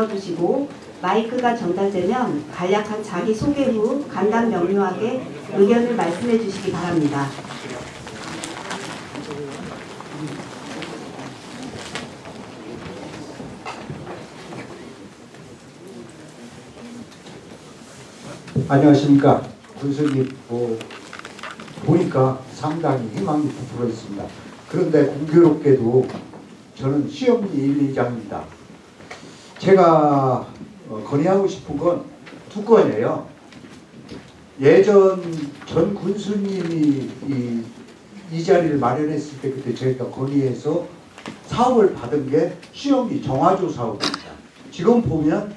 들어두시고 마이크가 전달되면 간략한 자기소개 후 간단 명료하게 의견을 말씀해 주시기 바랍니다. 안녕하십니까. 군수님, 보니까 상당히 희망이 부풀어 있습니다. 그런데 공교롭게도 저는 시험리 1, 2장입니다. 제가 건의하고 싶은 건 두 건이에요. 예전 전 군수님이 이 자리를 마련했을 때 그때 저희가 건의해서 사업을 받은 게 시험리 정화조 사업입니다. 지금 보면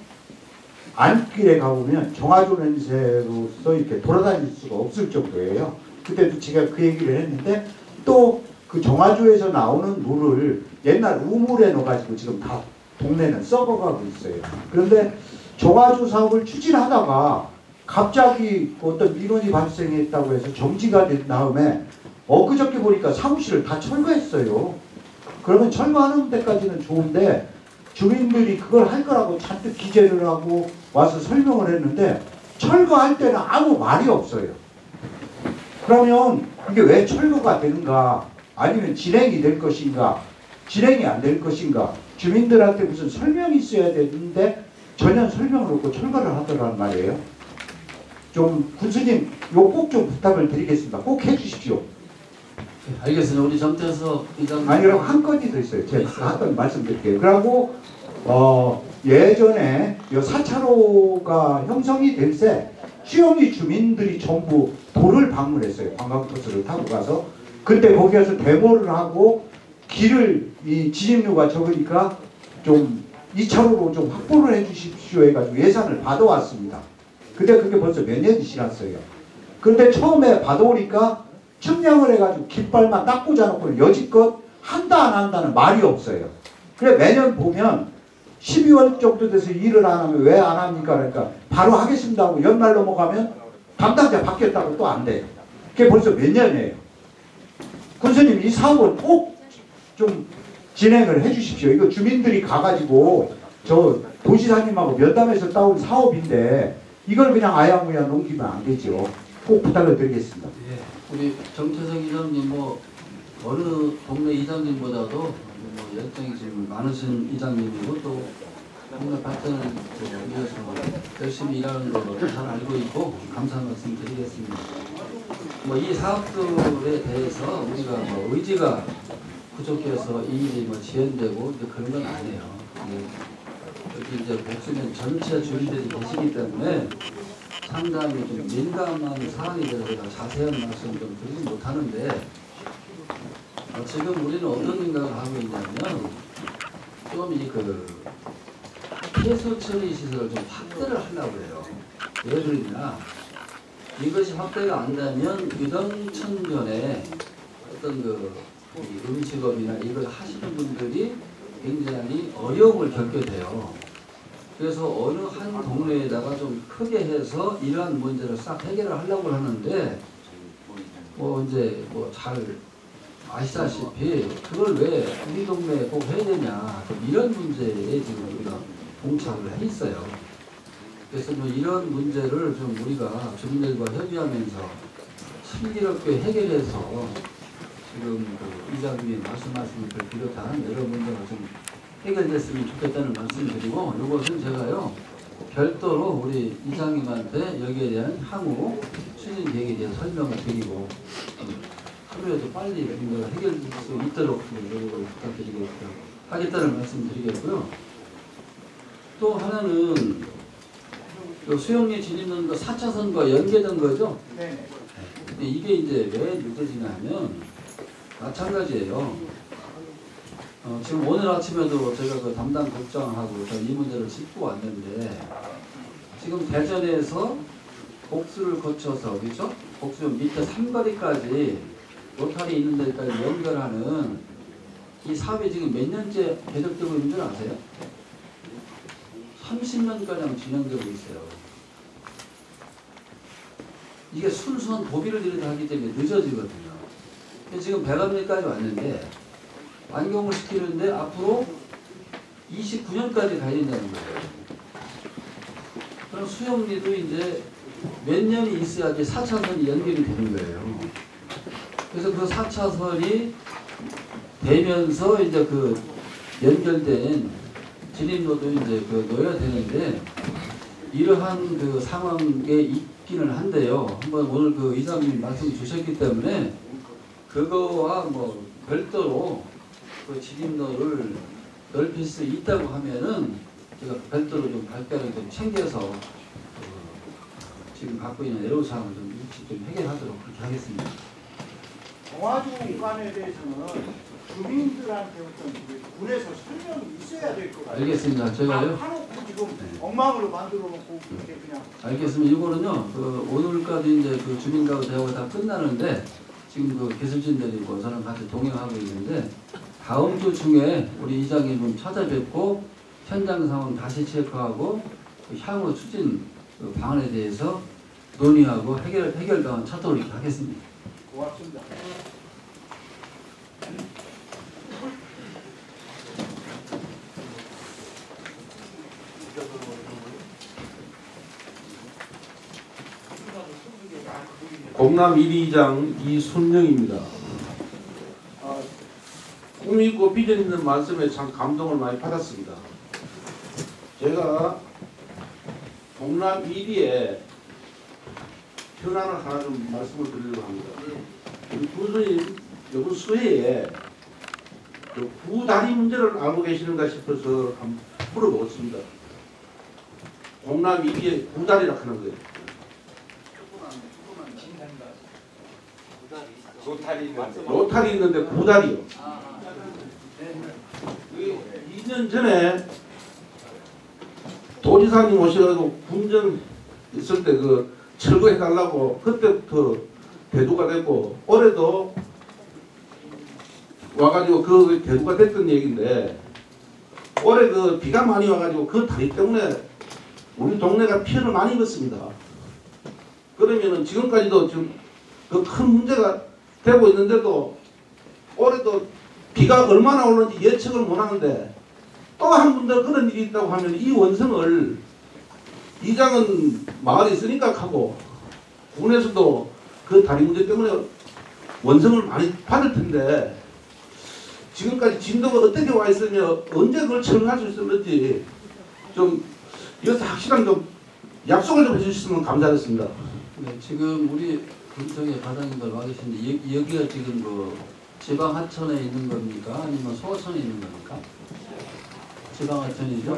안길에 가보면 정화조 냄새로서 이렇게 돌아다닐 수가 없을 정도예요. 그때도 제가 그 얘기를 했는데 또 그 정화조에서 나오는 물을 옛날 우물에 넣어가지고 지금 다 동네는 썩어가고 있어요. 그런데 정화조 사업을 추진하다가 갑자기 어떤 민원이 발생했다고 해서 정지가 된 다음에 엊그저께 보니까 사무실을 다 철거했어요. 그러면 철거하는 데까지는 좋은데 주민들이 그걸 할 거라고 잔뜩 기재를 하고 와서 설명을 했는데 철거할 때는 아무 말이 없어요. 그러면 이게 왜 철거가 되는가? 아니면 진행이 될 것인가? 진행이 안 될 것인가? 주민들한테 무슨 설명이 있어야 되는데 전혀 설명을 없고 철거를 하더란 말이에요. 좀 군수님 요 꼭 좀 부탁을 드리겠습니다. 꼭 해주십시오. 네, 알겠습니다. 우리 정태석 이장. 아니 그럼 한 건이 더 있어요. 제가 한 건 말씀드릴게요. 그리고 예전에 이 4차로가 형성이 될 때 시험리 주민들이 전부 도를 방문했어요. 관광버스를 타고 가서. 그때 거기 가서 데모를 하고 길을 이 진입로가 적으니까 좀 2차로로 좀 확보를 해주십시오 해가지고 예산을 받아왔습니다. 근데 그게 벌써 몇 년이 지났어요. 그런데 처음에 받아오니까 측량을 해가지고 깃발만 딱 꽂아놓고 여지껏 한다 안 한다는 말이 없어요. 그래 매년 보면 12월 정도 돼서 일을 안 하면 왜 안 합니까? 그러니까 바로 하겠습니다 하고 연말 넘어가면 담당자 바뀌었다고 또 안 돼요. 그게 벌써 몇 년이에요. 군수님 이 사업을 꼭 좀 진행을 해 주십시오. 이거 주민들이 가가지고 저 도시사님하고 면담해서 따온 사업인데 이걸 그냥 아야무야 넘기면 안 되죠. 꼭 부탁을 드리겠습니다. 예, 우리 정태석 이장님 어느 동네 이장님보다도 열정이 지금 많으신 이장님이고 또 동네 발전을 위해서 열심히 일하는 걸로 잘 알고 있고 감사한 말씀 드리겠습니다. 이 사업들에 대해서 우리가 의지가 부족해서 이 일이 지연되고 그런 건 아니에요. 여기 이제 복수면 전체 주민들이 계시기 때문에 상당히 좀 민감한 사안이 돼서 제가 자세한 말씀 좀 드리지 못하는데 지금 우리는 어떤 생각을 하고 있냐면 좀 폐수 처리 시설을 좀 확대를 하려고 해요. 예를 들면 이것이 확대가 안 되면 유동천변에 어떤 음식업이나 이걸 하시는 분들이 굉장히 어려움을 겪게 돼요. 그래서 어느 한 동네에다가 좀 크게 해서 이러한 문제를 싹 해결을 하려고 하는데 이제 잘 아시다시피 그걸 왜 우리 동네에 꼭 해야 되냐 이런 문제에 지금 우리가 봉착을 해 있어요. 그래서 이런 문제를 좀 우리가 주민들과 협의하면서 슬기롭게 해결해서 지금 이장님이 말씀하신 걸 비롯한 여러 문제가 좀 해결됐으면 좋겠다는 말씀드리고 이것은 제가요 별도로 우리 이장님한테 여기에 대한 향후 추진 계획에 대한 설명을 드리고 하루에도 빨리 이런 해결될 수 있도록 노력을 부탁드리겠다는 말씀 드리겠고요. 또 하나는 수용리 진입로가 4차선과 연계된 거죠? 네. 이게 이제 왜 늦어지냐면 마찬가지예요. 지금 오늘 아침에도 제가 그 담당 국장하고 이 문제를 짚고 왔는데 지금 대전에서 복수를 거쳐서 그렇죠? 복수 밑에 삼거리까지 로타리 있는 데까지 연결하는 이 사업이 지금 몇 년째 계속되고 있는 줄 아세요? 30년가량 진행되고 있어요. 이게 순수한 도비를 들여다 하기 때문에 늦어지거든요. 지금 배감리까지 왔는데 완공을 시키는데 앞으로 29년까지 가야 된다는 거예요. 그럼 수영리도 이제 몇 년이 있어야지 4차선이 연결이 되는 거예요. 그래서 그 4차선이 되면서 이제 그 연결된 진입로도 이제 그 넣어야 되는데 이러한 그 상황에 있기는 한데요. 한번 오늘 그 이사님 말씀 주셨기 때문에 그거와 뭐 별도로 그 진입로를 넓힐 수 있다고 하면은 제가 별도로 좀 발표를 좀 챙겨서 지금 갖고 있는 애로사항을 좀 일찍 좀 해결하도록 그렇게 하겠습니다. 정화조 구간에 대해서는 주민들한테부터 군에서 설명이 있어야 될 것 같아요. 알겠습니다. 제가요. 하놓고 지금 엉망으로 만들어 놓고 그렇게 그냥. 알겠습니다. 이거는요. 그 오늘까지 이제 그 주민과의 대화가 다 끝나는데 지금 그 기술진들이 뭐 저는 같이 동행하고 있는데 다음 주 중에 우리 이장님은 찾아뵙고 현장 상황 다시 체크하고 그 향후 추진 그 방안에 대해서 논의하고 해결방안 찾도록 이렇게 하겠습니다. 고맙습니다. 공남 1위장 이순영입니다. 꿈이 있고 비전 있는 말씀에 참 감동을 많이 받았습니다. 제가 공남 1위에 현안을 하나 좀 말씀을 드리려고 합니다. 교수님 이번 수회에 그 구다리 문제를 알고 계시는가 싶어서 한번 물어보겠습니다. 공남 1위에 구다리라 하는 거예요. 로탈이 있는데 구다리요. 2년 전에 도지사님 오셔가지고 군정 있을 때 그 철거해달라고 그때부터 대두가 됐고 올해도 와가지고 그 대두가 됐던 얘기인데 올해 그 비가 많이 와가지고 그 다리 때문에 우리 동네가 피해를 많이 입었습니다. 그러면은 지금까지도 지금 그 큰 문제가 되고 있는데도 올해도 비가 얼마나 오는지 예측을 못하는데 또 한 번 더 그런 일이 있다고 하면 이 원성을 이장은 마을에 있으니까 하고 군에서도 그 다리 문제 때문에 원성을 많이 받을 텐데 지금까지 진도가 어떻게 와 있으며 언제 그걸 처리할 수 있었는지 좀 이것도 확실한 좀 약속을 좀 해주셨으면 감사하겠습니다. 네, 지금 우리 군청에 과장님들 와 계신데 여기가 지금 그 지방 하천에 있는 겁니까? 아니면 소하천에 있는 겁니까? 지방 하천이죠?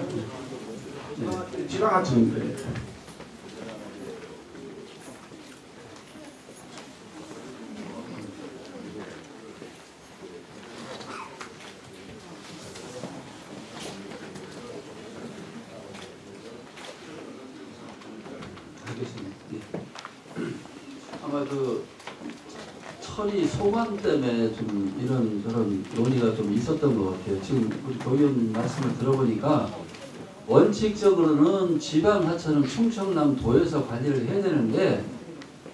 네. 지방 하천입니다. 알겠습니다. 네. 아마 그 처리 소관 때문에 좀 이런 저런 논의가 좀 있었던 것 같아요. 지금 우리 도의원 말씀을 들어보니까 원칙적으로는 지방 하천은 충청남도에서 관리를 해야 되는데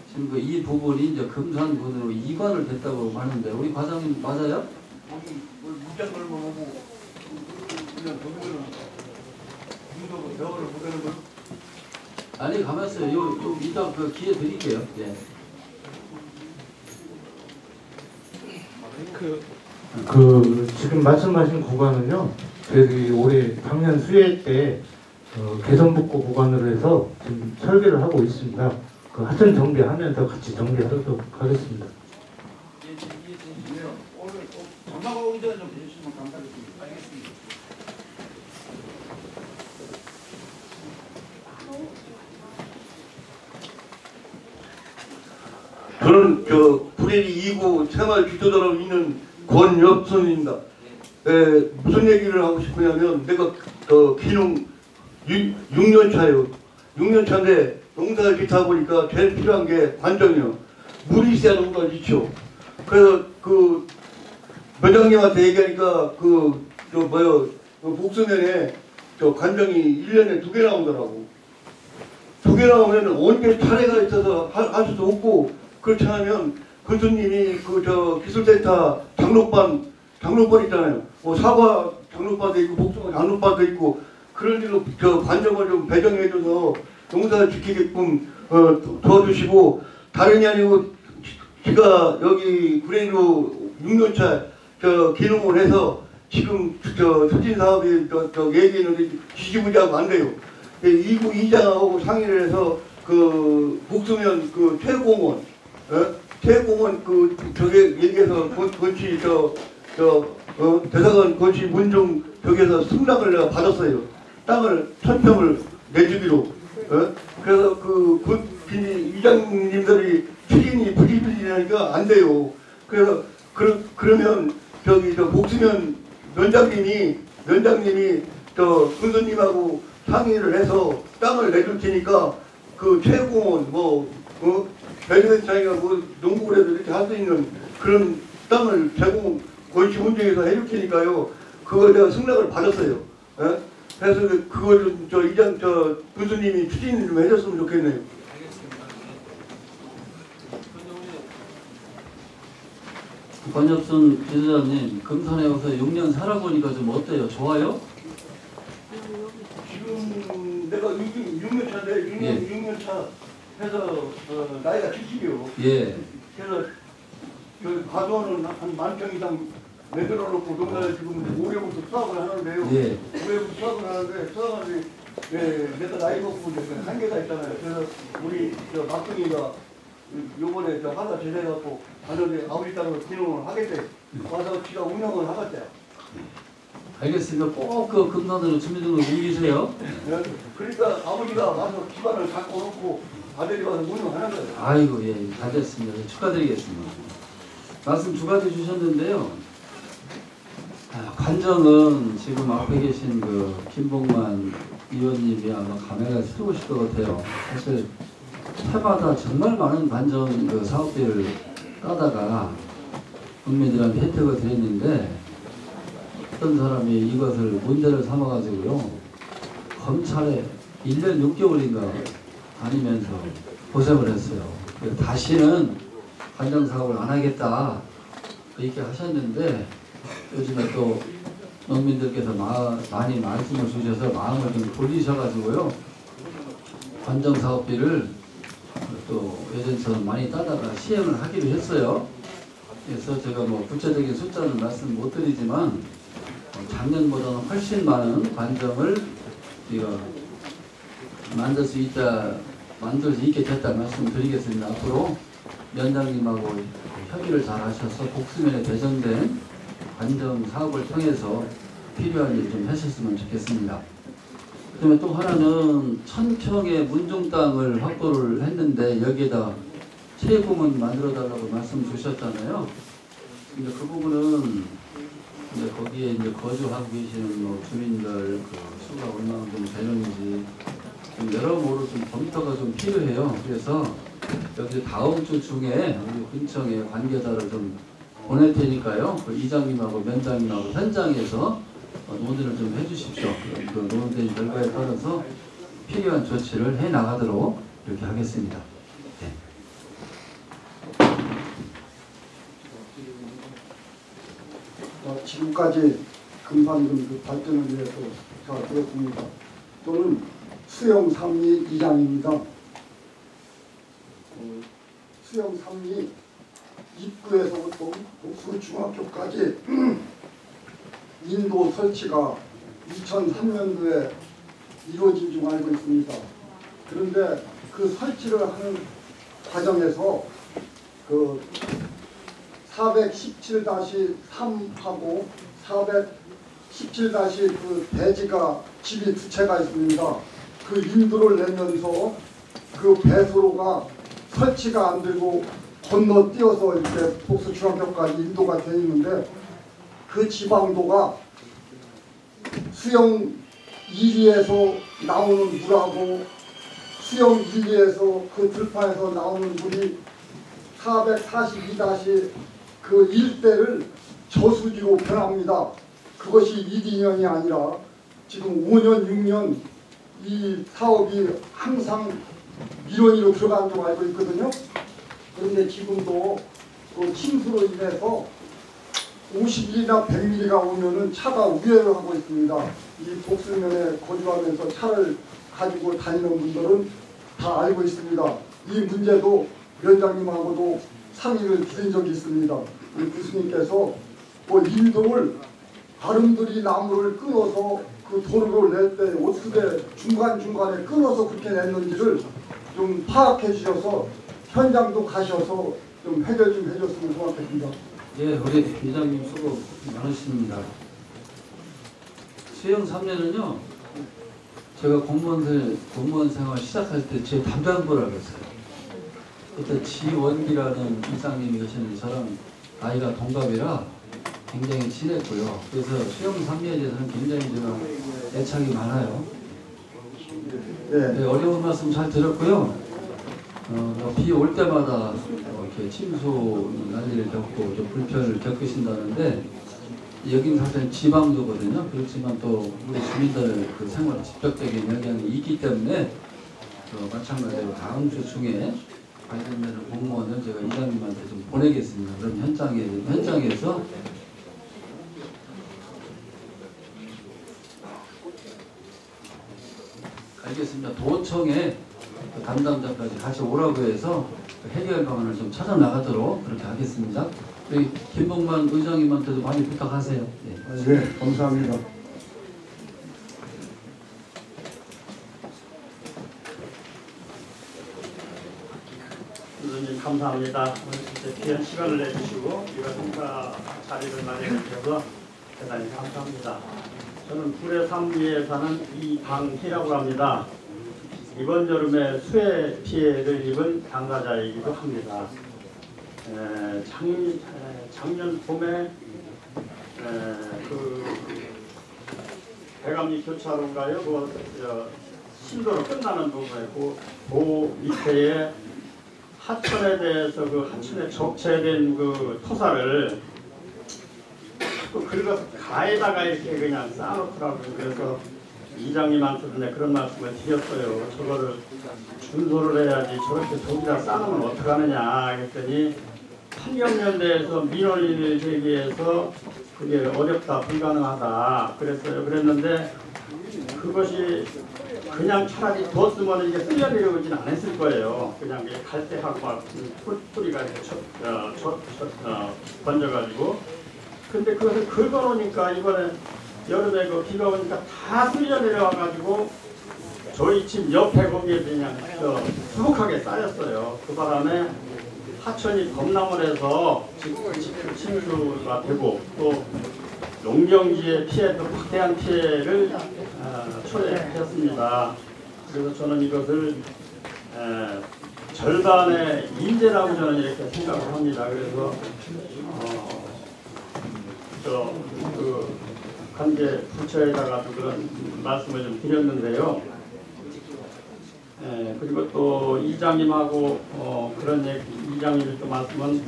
지금 그 이 부분이 이제 금산군으로 이관을 됐다고 하는데 우리 과장님 맞아요? 문장 걸고 오고 그냥 동물은 중도로 대화를 못하는 걸. 아니 가만있어요. 요 이따 그 기회 드릴게요. 예. 지금 말씀하신 구간은요, 저희들이 올해 작년 수해 때 개선복구 구간으로 해서 지금 설계를 하고 있습니다. 그 하천 정비하면서 같이 정비하도록 하겠습니다. 오늘 전화가 오기 전에 좀 해주시면 감사하겠습니다. 알겠습니다. 저는 구례리 2구 생활기초단으로 있는 권엽선입니다. 무슨 얘기를 하고 싶으냐면 내가 기농 6년 차예요. 6년 차인데 농사를 짓다 보니까 제일 필요한 게 관정이요. 물이 있어야 농사를 짓죠. 그래서 그 면장님한테 얘기하니까 복수면에 관정이 1년에 2개 나오더라고. 2개 나오면 언제 차례가 있어서 할 수도 없고 그렇지 않으면 교수님이 기술센터 장로반 있잖아요. 사과 장로파도 있고 복숭아 장로파도 있고 그런 일로 저 관정을 좀 배정해줘서 농사를 지키게끔 도와주시고 다름이 아니고 제가 여기 구례로 6년차 저 기농을 해서 지금 저 추진 사업이 저 얘기는 지지부지하고 안 돼요. 이구 이장하고 상의를 해서 그 복수면 그 체육공원, 체육공원 그 저게 얘기해서 건치 대사관 건치 문중 저기에서 승낙을 내가 받았어요. 땅을 1000평을 내주기로. 그래서 그 이장님들이 추진이 부지부지하니까 안 돼요. 그래서 그러면 저기 저 복수면 면장님이 저 군수님하고 상의를 해서 땅을 내줄 테니까 그 체육공원 배드민턴이나 뭐 농구라도 이렇게 할 수 있는 그런 땅을 제공 건축 운영해서 해줄 테니까요. 그걸 내가 승낙을 받았어요. 예? 그래서 그걸 좀 저 이장 저 군수님이 추진 좀 해줬으면 좋겠네요. 권혁순 지도자님, 금산에 와서 6년 살아보니까 좀 어때요? 좋아요? 지금 내가 6년 차인데 예. 6년 차 해서 나이가 70이요. 예. 그래서 저기 과수원은 한 10,000평 이상 만들어 놓고 농사를 지금 올해부터 수확을 하는데요. 예. 올해부터 수확을 하는데 수확하는데 내가 나이 먹고 이제 한계가 있잖아요. 그래서 우리 저 막둥이가 요번에 저 하다 제대해갖고 가족이 아버지 땅으로 기농을 하겠대. 와서 지가 운영을 하겠대요. 알겠습니다. 꼭 그 금산으로 주민등록 옮기세요. 네. 그러니까 아버지가 와서 집안을 갖고 놓고 아들이 와서 운영하는 거예요. 아이고, 예, 잘 됐습니다. 축하드리겠습니다. 말씀 두 가지 주셨는데요. 관정은 지금 앞에 계신 그 김봉만 의원님이 아마 감회가 새로우실 것 같아요. 사실 해마다 정말 많은 관정 그 사업비를 따다가 국민들한테 혜택을 드렸는데 어떤 사람이 이것을 문제를 삼아가지고요. 검찰에 1년 6개월인가 다니면서 고생을 했어요. 다시는 관정 사업을 안 하겠다 이렇게 하셨는데 요즘에 또 농민들께서 많이 말씀을 주셔서 마음을 좀 돌리셔가지고요. 관정 사업비를 또 예전처럼 많이 따다가 시행을 하기로 했어요. 그래서 제가 뭐 구체적인 숫자는 말씀 못 드리지만 작년보다는 훨씬 많은 관정을 우리가 만들 수 있게 됐다 말씀드리겠습니다. 앞으로 면장님하고 협의를 잘 하셔서 복수면에 배정된 관정 사업을 통해서 필요한 일 좀 하셨으면 좋겠습니다. 그다음에 또 하나는 1000평의 문중 땅을 확보를 했는데 여기에다 체육공원 만들어 달라고 말씀 주셨잖아요. 근데 그 부분은 이제 거기에 이제 거주하고 계시는 뭐 주민들 그 수가 얼마만큼 되는지 좀 여러모로 좀 검토가 좀 필요해요. 그래서 여기 다음 주 중에 우리 군청에 관계자를 좀 보낼 테니까요. 그 이장님하고 면장님하고 현장에서 논의를 좀 해주십시오. 그 논의된 결과에 따라서 필요한 조치를 해 나가도록 이렇게 하겠습니다. 네. 지금까지 금산군 발전을 위해서 잘 들었습니다. 저는 수영 3리 이장입니다. 수영 3리 입구에서부터 복수 중학교까지 인도 설치가 2003년도에 이루어진 줄 알고 있습니다. 그런데 그 설치를 하는 과정에서 그 417-3하고 417- 그 대지가 집이 두 채가 있습니다. 그 인도를 내면서 그 배수로가 설치가 안 되고 건너뛰어서 이렇게 복수 중학교까지 인도가 되어 있는데 그 지방도가 수영 1리에서 나오는 물하고 수영 1리에서 그 들판에서 나오는 물이 442- 그 일대를 저수지로 변합니다. 그것이 1~2년이 아니라 지금 5년, 6년 이 사업이 항상 민원위로 들어가는 줄 알고 있거든요. 그런데 지금도 그 침수로 인해서 50일이나 100mm가 오면은 차가 우회를 하고 있습니다. 이 복수면에 거주하면서 차를 가지고 다니는 분들은 다 알고 있습니다. 이 문제도 위원장님하고도 상의를 드린 적이 있습니다. 우리 교수님께서 뭐 인도를 아름드리 나무를 끊어서 그 도로를 낼 때 어떻게 중간중간에 끊어서 그렇게 냈는지를 좀 파악해 주셔서 현장도 가셔서 좀 해결 좀 해줬으면 좋겠습니다. 예, 우리 회장님 수고 많으십니다. 수영 3년은요, 제가 공무원 생활 시작할 때 제 담당부를 했어요. 그때 지원기라는 이장님이 계셨는데 저랑 나이가 동갑이라 굉장히 친했고요. 그래서 수영 3년에 대해서는 굉장히 제가 애착이 많아요. 네, 어려운 말씀 잘 들었고요. 비 올 때마다 이렇게 침수 난리를 겪고 좀 불편을 겪으신다는데 여긴 사실 지방도거든요. 그렇지만 또 우리 주민들 그 생활에 직접적인 영향이 있기 때문에 마찬가지로 다음 주 중에 관련되는 공무원을 제가 이장님한테 좀 보내겠습니다. 그럼 현장에서 알겠습니다. 도청에 담당자까지 같이 오라고 해서 해결 방안을 좀 찾아 나가도록 그렇게 하겠습니다. 우리 김봉만 의장님한테도 많이 부탁하세요. 네, 네, 감사합니다. 의원님 감사합니다. 오늘 귀한 시간을 내주시고 이런 행사 자리를 마련해 주셔서 대단히 감사합니다. 저는 불의 삼리에 사는 이방희라고 합니다. 이번 여름에 수해 피해를 입은 당사자이기도 합니다. 작년 봄에 그 대감리 교차로인가요? 신도로 끝나는 부분에 그 밑에에 하천에 대해서 그 하천에 적체된 그 토사를 또 긁어서 가에다가 이렇게 그냥 쌓아놓더라고요. 그래서 이장님한테도 그런 말씀을 드렸어요. 저거를 준소를 해야지 저렇게 저기다 쌓아놓으면 어떡하느냐 그랬더니 환경연대에서 민원인을 제기해서 그게 어렵다 불가능하다 그랬어요. 그랬는데 그것이 그냥 차라리 뒀으면 이게 쓸려 내려오진 않았을 거예요. 그냥 갈대하고 막 뿌리가 이렇게 번져가지고. 근데 그것을 긁어놓으니까 이번에 여름에 그 비가 오니까 다 쓸려 내려와가지고 저희 집 옆에 거기에 그냥 수북하게 쌓였어요. 그 바람에 하천이 범람을 해서 침수가 되고 또 농경지의 피해도 막대한 피해를 초래했습니다. 그래서 저는 이것을 절반의 인재라고 저는 이렇게 생각을 합니다. 그래서 그 관계 부처에다가도 그런 말씀을 좀 드렸는데요. 그리고 또 이장님하고 그런 이장님이 또 말씀은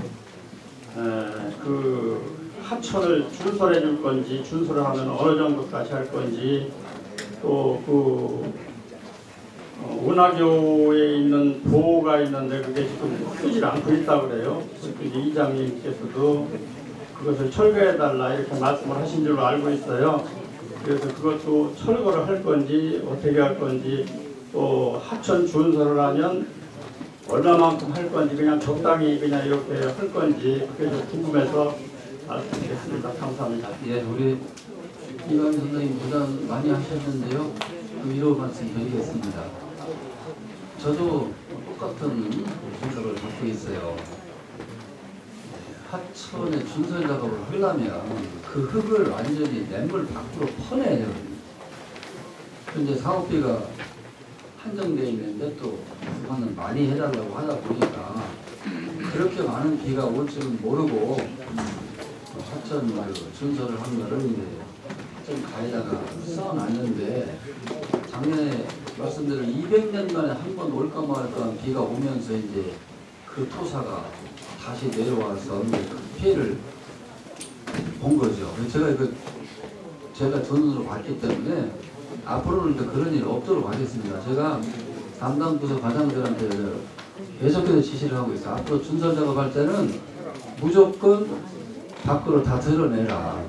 그 하천을 준설해 줄 건지 준설을 하면 어느 정도까지 할 건지 또 그 운하교에 있는 보호가 있는데 그게 지금 쓰질 않고 있다고 그래요. 그래서 이장님께서도 그것을 철거해달라 이렇게 말씀을 하신 줄로 알고 있어요. 그래서 그것도 철거를 할 건지 어떻게 할 건지 또 하천 준설을 하면 얼마만큼 할 건지 그냥 적당히 그냥 이렇게 할 건지 그게 좀 궁금해서 말씀드리겠습니다. 감사합니다. 예, 우리 이광 선생님 부담 많이 하셨는데요. 그 위로 말씀드리겠습니다. 저도 똑같은 생각을 갖고 있어요. 하천에 준설 작업을 하려면 그 흙을 완전히 냇물 밖으로 퍼내야 되거든요. 그런데 사업비가 한정되어 있는데 또 그거는 많이 해달라고 하다 보니까 그렇게 많은 비가 올 줄은 모르고 하천 준설을 한 거를 이제 하천 가에다가 써놨는데 작년에 말씀드린 200년 만에 한 번 올까 말까 비가 오면서 이제 그 토사가 다시 내려와서 피해를 본 거죠. 제가 전원으로 봤기 때문에 앞으로는 또 그런 일 없도록 하겠습니다. 제가 담당 부서 과장들한테 계속해서 지시를 하고 있어요. 앞으로 준설 작업할 때는 무조건 밖으로 다 드러내라.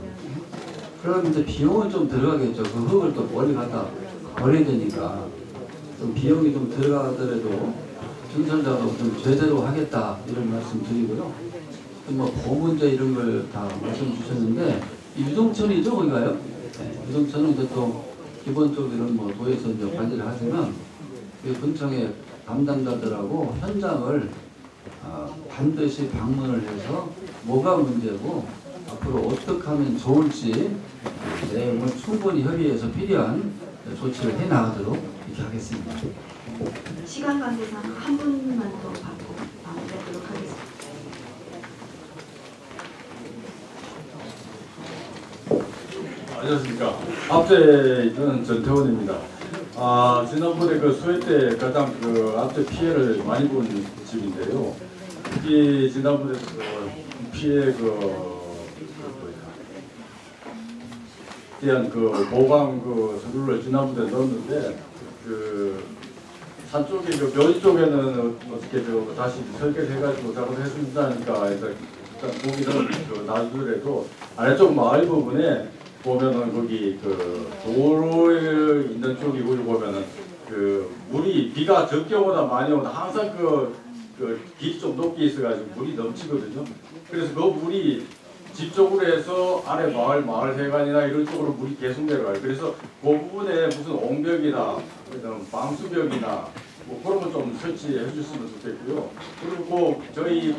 그럼 이제 비용은 좀 들어가겠죠. 그 흙을 또 멀리 갖다 버려야 되니까 좀 비용이 좀 들어가더라도 증설자도 좀 제대로 하겠다 이런 말씀 드리고요. 뭐 보문제 이런 걸 다 말씀 주셨는데 유동천이죠 거기가요? 네, 유동천은 이제 또 기본적으로 뭐 도에서 이제 관리를 하지만 그 군청의 담당자들하고 현장을 반드시 방문을 해서 뭐가 문제고 앞으로 어떻게 하면 좋을지 내용을 충분히 협의해서 필요한 조치를 해 나가도록 이렇게 하겠습니다. 시간 관계상 한 분만 더 받고 마무리하도록 하겠습니다. 안녕하십니까. 앞제는 전태원입니다. 지난번에 그 수해 때 가장 그 앞제 피해를 많이 본 집인데요. 이 지난번에 그 피해 대한 그 보강 그 서류를 지난번에 넣었는데 그 산 쪽에 그 묘지 쪽에는 어떻게 다시 설계를 해가지고 작업을 해준다니까 일단 거기는 그 놔두더라도 아래쪽 마을 부분에 보면은 거기 그 도로에 있는 쪽이 거기 보면은 그 물이 비가 적게보다 많이 오면 항상 그 길이 좀 높게 있어가지고 물이 넘치거든요. 그래서 그 물이 집 쪽으로 해서 아래 마을 해관이나 이런 쪽으로 물이 계속 내려가요. 그래서 그 부분에 무슨 옹벽이나 방수벽이나 뭐 그런 거 좀 설치해 주셨으면 좋겠고요. 그리고 저희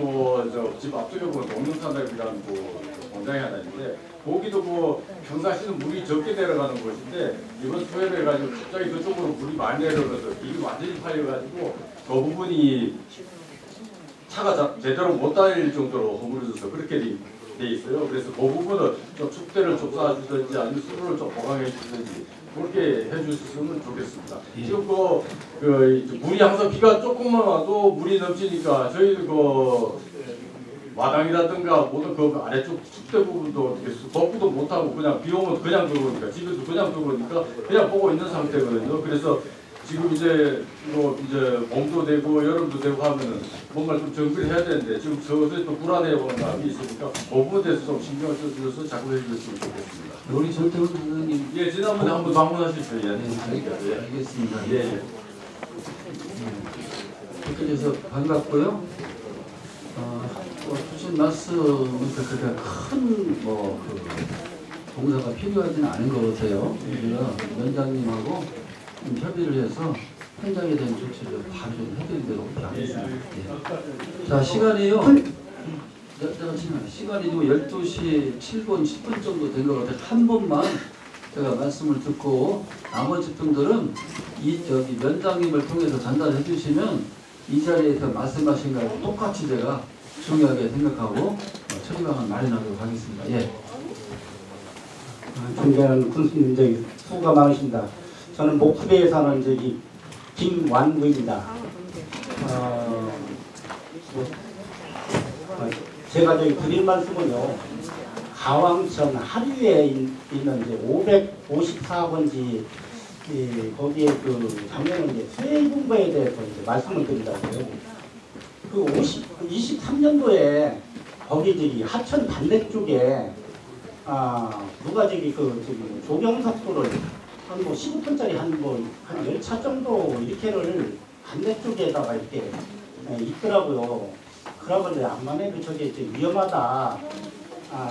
집 앞쪽에 보면 동릉산맥이라는 공장이 하나 있는데 거기도 평상시는 물이 적게 내려가는 곳인데 이번 수해를 해가지고 갑자기 그쪽으로 물이 많이 내려가서 길이 완전히 파여가지고 그 부분이 차가 제대로 못 다닐 정도로 허물어져서 그렇게 돼 있어요. 그래서 그 부분을 좀 축대를 좀 쏴주든지 아니면 수로를 좀 보강해 주든지 그렇게 해주셨으면 좋겠습니다. 지금 그 물이 항상 비가 조금만 와도 물이 넘치니까 저희도 마당이라든가 모든 그 아래쪽 축대 부분도 덮고도 못하고 그냥 비 오면 그냥 들어오니까 집에도 그냥 들어오니까 그냥 보고 있는 상태거든요. 그래서 지금 이제 봄도 되고 여름도 되고 하면은 뭔가 좀 정비를 해야 되는데 지금 서서히 또 불안해 보는 마음이 있으니까 그 부분에 대해서 좀 신경을 써주셔서 작업해 주셨으면 좋겠습니다. 우리 전태훈 선생님. 예, 지난번에 한번 방문하셨어요. 예, 네, 알겠습니다. 예. 그렇게 돼서 반갑고요. 주신 말씀은 그렇게 큰 공사가 필요하지는 않은 것 같아요. 우리가 위원장님하고 좀 협의를 해서 현장에 대한 조치를 바로 좀 해드리도록 하겠습니다. 예. 자, 시간이요. 시간이 12시 7분, 10분 정도 된 것 같아요. 한 번만 제가 말씀을 듣고 나머지 분들은 위원장님을 통해서 전달해 주시면 이 자리에서 말씀하신 거하고 똑같이 제가 중요하게 생각하고 처리방안 마련하도록 하겠습니다. 예. 존경하는 군수님 수고가 많으십니다. 저는 목수대에 사는 김완구입니다. 제가 드릴 말씀은요. 가왕천 하류에 있는 554번지 거기에 작년에 수해 공부에 대해서 말씀을 드리려고요. 23년도에 거기 하천 반대쪽에 누가 조경석소를 한 15톤짜리 한 10차 정도 이렇게를 반대쪽에다가 이렇게 있더라고요. 그러길래 암만해도 저게 위험하다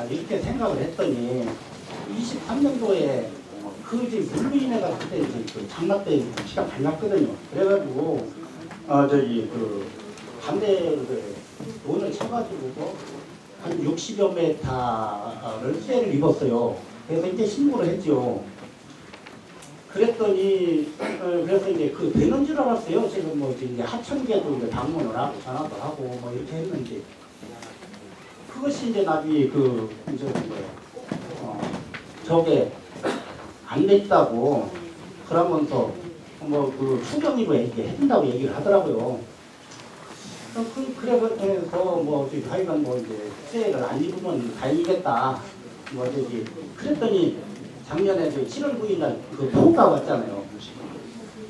이렇게 생각을 했더니 23년도에 물로 인해가 그때 장마 때 비가 많았거든요. 그래가지고 반대 돈을 쳐가지고 한 60여 메타를 피해를 입었어요. 그래서 이제 신고를 했죠. 그랬더니 그래서 이제 되는 줄 알았어요. 지금 이제 하천계도 이제 방문을 하고 전화도 하고 이렇게 했는데 그것이 이제 나중에 저게 안 됐다고 그러면서 추경이고 해준다고 얘기를 하더라고요. 그래서 하여간 이제 수혜를 안 입으면 다행이겠다. 그랬더니 작년에 7월 9일 날 폭우가 왔잖아요.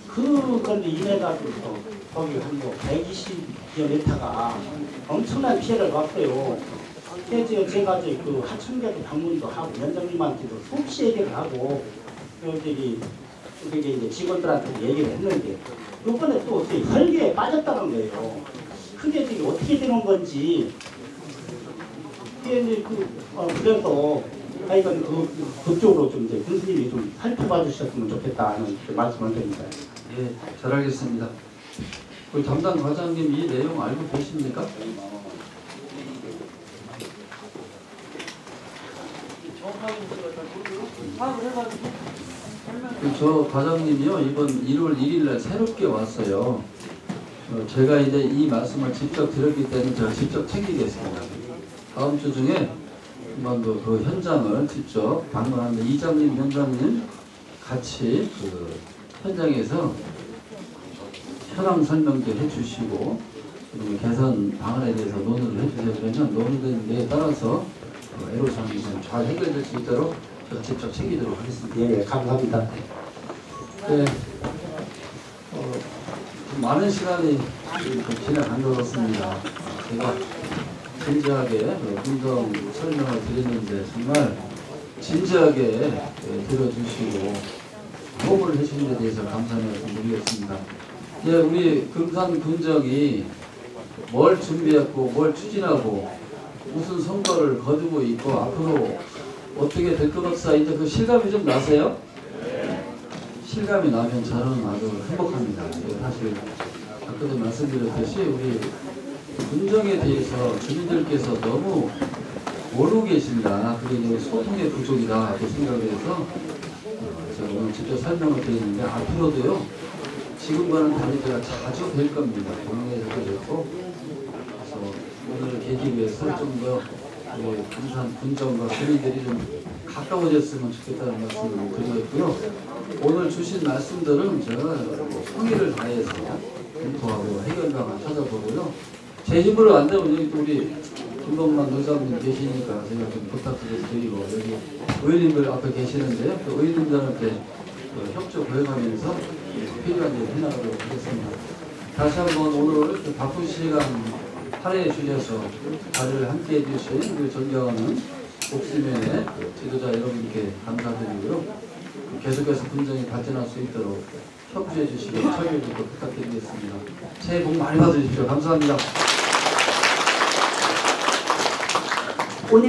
그건데 인해가지고 거기 한 120여 메타가 엄청난 피해를 봤어요. 그래서 제가 이제 그 하천계도 방문도 하고 원장님한테도 수없이 얘기를 하고 여기 그게 이제 직원들한테 얘기를 했는데 이번에 또 어떻게 설계에 빠졌다는 거예요. 그게 이게 어떻게 되는 건지 이게 이제 그래서 하여간 그쪽으로 좀 이제 군수님이 좀 살펴봐 주셨으면 좋겠다는 말씀을 드립니다. 예, 잘 알겠습니다. 우리 담당 과장님 이 내용 알고 계십니까? 저 과장님이요 이번 1월 1일날 새롭게 왔어요. 제가 이제 이 말씀을 직접 드렸기 때문에 제가 직접 챙기겠습니다. 다음 주 중에 한번 그 현장을 직접 방문하는데 이장님, 위원장님 같이 그 현장에서 현황 설명도 해주시고 그리고 개선 방안에 대해서 논의를 해주세요. 그러면 논의된 데에 따라서 애로사항이 잘 해결될 수 있도록 제가 직접 챙기도록 하겠습니다. 예, 감사합니다. 네, 좀 많은 시간이 좀 지나간 것 같습니다. 제가 진지하게 분석 설명을 드렸는데 정말 진지하게 들어주시고 호응을 해주신 데 대해서 감사의 말씀 드리겠습니다. 예, 우리 금산 군정이 뭘 준비했고 뭘 추진하고 무슨 성과를 거두고 있고 앞으로 어떻게 될 것사이제 그 실감이 좀 나세요? 실감이 나면 저는 아주 행복합니다. 사실 아까도 말씀드렸듯이 우리 군정에 대해서 주민들께서 너무 모르고 계신다. 그게 소통의 부족이다. 이렇게 생각을 해서 제가 오늘 직접 설명을 드리는데 앞으로도요. 지금과는 다르게 제가 자주 뵐 겁니다. 동네에서도 뵙고 그래서 오늘 계기로 해서 좀 더 군산 군정과 주민들이 좀 가까워졌으면 좋겠다는 말씀을 드리겠고요. 오늘 주신 말씀들은 제가 성의를 다해서 검토하고 해결방안 찾아보고요. 제 힘으로 안 되면 여기 또 우리 김범만 의사님 계시니까 제가 좀 부탁드려서 드리고 여기 의원님들 앞에 계시는데요. 그 의원님들한테 협조 구해가면서 필요한 일을 해나가도록 하겠습니다. 다시 한번 오늘 바쁜 시간 할애해 주셔서 자리를 함께 해주신 우리 존경하는 옥시면의 지도자 여러분께 감사드리고요. 계속해서 군정이 발전할 수 있도록 협조해 주시고 처리해 주도록 부탁드리겠습니다. 새해 복 많이 받으십시오. 감사합니다.